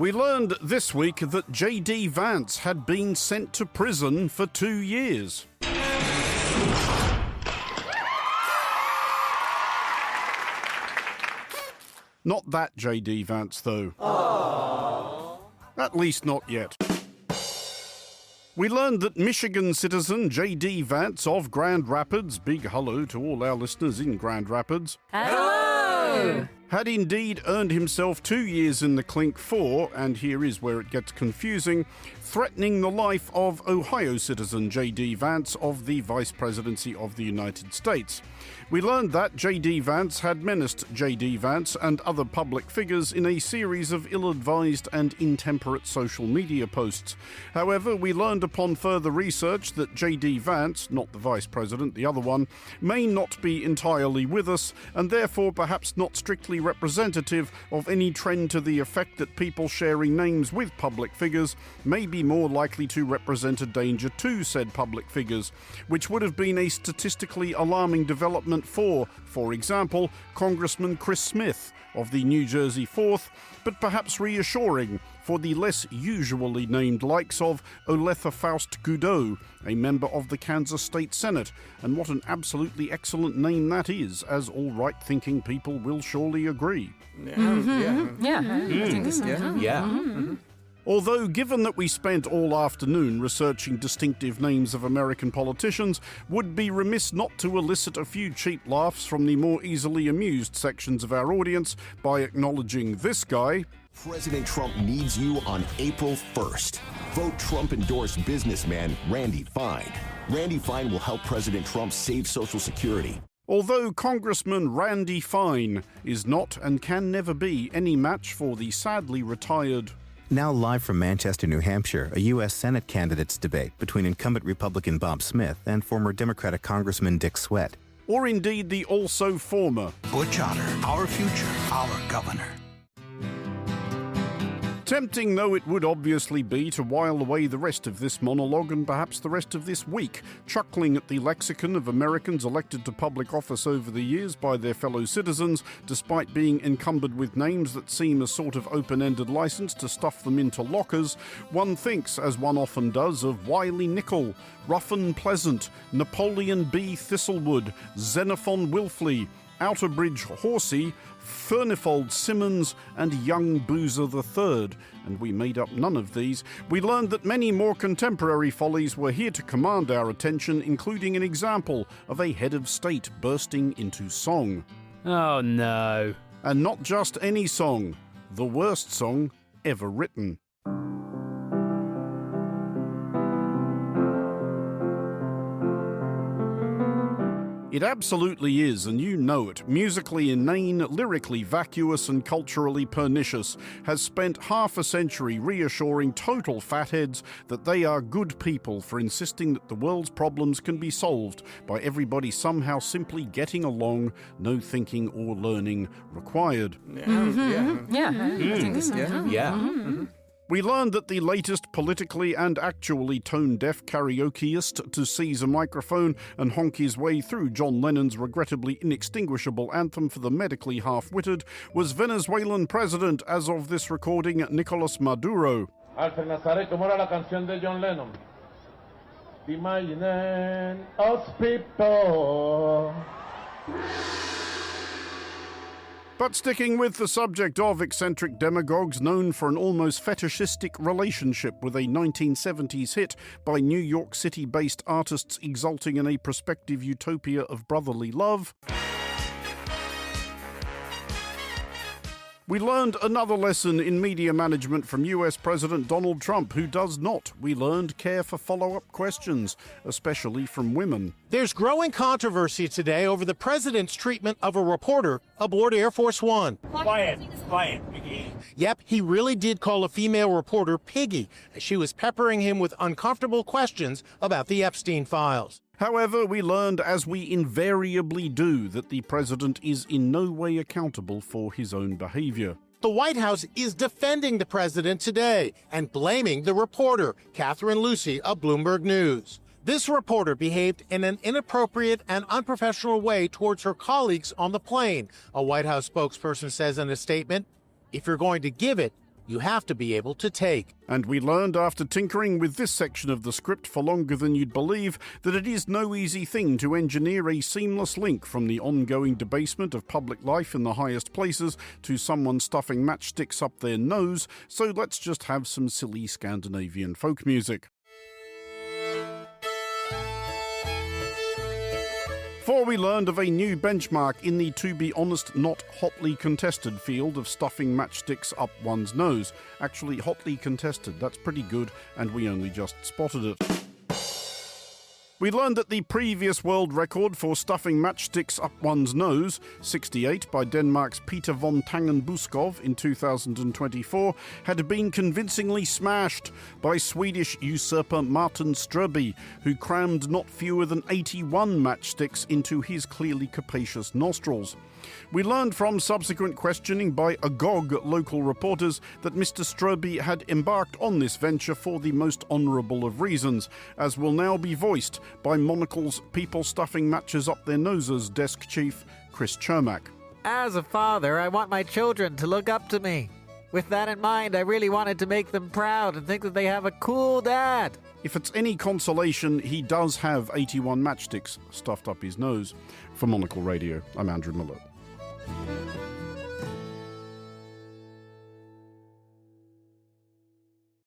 We learned this week that JD Vance had been sent to prison for 2 years. Not that JD Vance, though. Aww. At least not yet. We learned that Michigan citizen JD Vance of Grand Rapids, big hello to all our listeners in Grand Rapids, hello! Had indeed earned himself 2 years in the clink for, and here is where it gets confusing, threatening the life of Ohio citizen JD Vance of the Vice Presidency of the United States. We learned that JD Vance had menaced JD Vance and other public figures in a series of ill-advised and intemperate social media posts. However, we learned upon further research that JD Vance, not the Vice President, the other one, may not be entirely with us, and therefore perhaps not strictly representative of any trend to the effect that people sharing names with public figures may be more likely to represent a danger to said public figures, which would have been a statistically alarming development for example, Congressman Chris Smith of the New Jersey 4th, but perhaps reassuring for the less usually named likes of Oletha Faust Goudreau, a member of the Kansas State Senate, and what an absolutely excellent name that is, as all right-thinking people will surely agree. Although, given that we spent all afternoon researching distinctive names of American politicians, would be remiss not to elicit a few cheap laughs from the more easily amused sections of our audience by acknowledging this guy. President Trump needs you on April 1st. Vote Trump-endorsed businessman Randy Fine. Randy Fine will help President Trump save Social Security. Although Congressman Randy Fine is not and can never be any match for the sadly retired... Now live from Manchester, New Hampshire, a U.S. Senate candidates debate between incumbent Republican Bob Smith and former Democratic Congressman Dick Sweat. Or indeed the also former Butch Otter, our future, our governor. Tempting though it would obviously be to while away the rest of this monologue and perhaps the rest of this week, chuckling at the lexicon of Americans elected to public office over the years by their fellow citizens, despite being encumbered with names that seem a sort of open-ended license to stuff them into lockers, one thinks, as one often does, of Wiley Nickel, Ruffin Pleasant, Napoleon B. Thistlewood, Xenophon Wilfley, Outerbridge Horsey, Furnifold Simmons, and Young Boozer III, and we made up none of these. We learned that many more contemporary follies were here to command our attention, including an example of a head of state bursting into song. Oh no. And not just any song, the worst song ever written. It absolutely is, and you know it. Musically inane, lyrically vacuous, and culturally pernicious, has spent half a century reassuring total fatheads that they are good people for insisting that the world's problems can be solved by everybody somehow simply getting along, no thinking or learning required. We learned that the latest politically and actually tone-deaf karaokeist to seize a microphone and honk his way through John Lennon's regrettably inextinguishable anthem for the medically half-witted was Venezuelan president, as of this recording, Nicolás Maduro. Alfred Nazaret, ¿cómo era la canción de John Lennon? Imagine us people. But sticking with the subject of eccentric demagogues known for an almost fetishistic relationship with a 1970s hit by New York City-based artists exulting in a prospective utopia of brotherly love, we learned another lesson in media management from US President Donald Trump, who does not, we learned, care for follow-up questions, especially from women. There's growing controversy today over the president's treatment of a reporter aboard Air Force One. Quiet, Piggy. Yep, he really did call a female reporter Piggy, as she was peppering him with uncomfortable questions about the Epstein files. However, we learned, as we invariably do, that the president is in no way accountable for his own behavior. The White House is defending the president today and blaming the reporter, Catherine Lucy of Bloomberg News. This reporter behaved in an inappropriate and unprofessional way towards her colleagues on the plane, a White House spokesperson says in a statement. If you're going to give it, you have to be able to take. And we learned after tinkering with this section of the script for longer than you'd believe that it is no easy thing to engineer a seamless link from the ongoing debasement of public life in the highest places to someone stuffing matchsticks up their nose, so let's just have some silly Scandinavian folk music. For we learned of a new benchmark in the, to be honest, not hotly contested field of stuffing matchsticks up one's nose. Actually, hotly contested, that's pretty good, and we only just spotted it. We learned that the previous world record for stuffing matchsticks up one's nose, 68 by Denmark's Peter von Tangenbuskov in 2024, had been convincingly smashed by Swedish usurper Martin Ströby, who crammed not fewer than 81 matchsticks into his clearly capacious nostrils. We learned from subsequent questioning by agog local reporters that Mr. Ströby had embarked on this venture for the most honourable of reasons, as will now be voiced by Monocle's People Stuffing Matches Up Their Noses desk chief, Chris Chermak. As a father, I want my children to look up to me. With that in mind, I really wanted to make them proud and think that they have a cool dad. If it's any consolation, he does have 81 matchsticks stuffed up his nose. For Monocle Radio, I'm Andrew Mueller.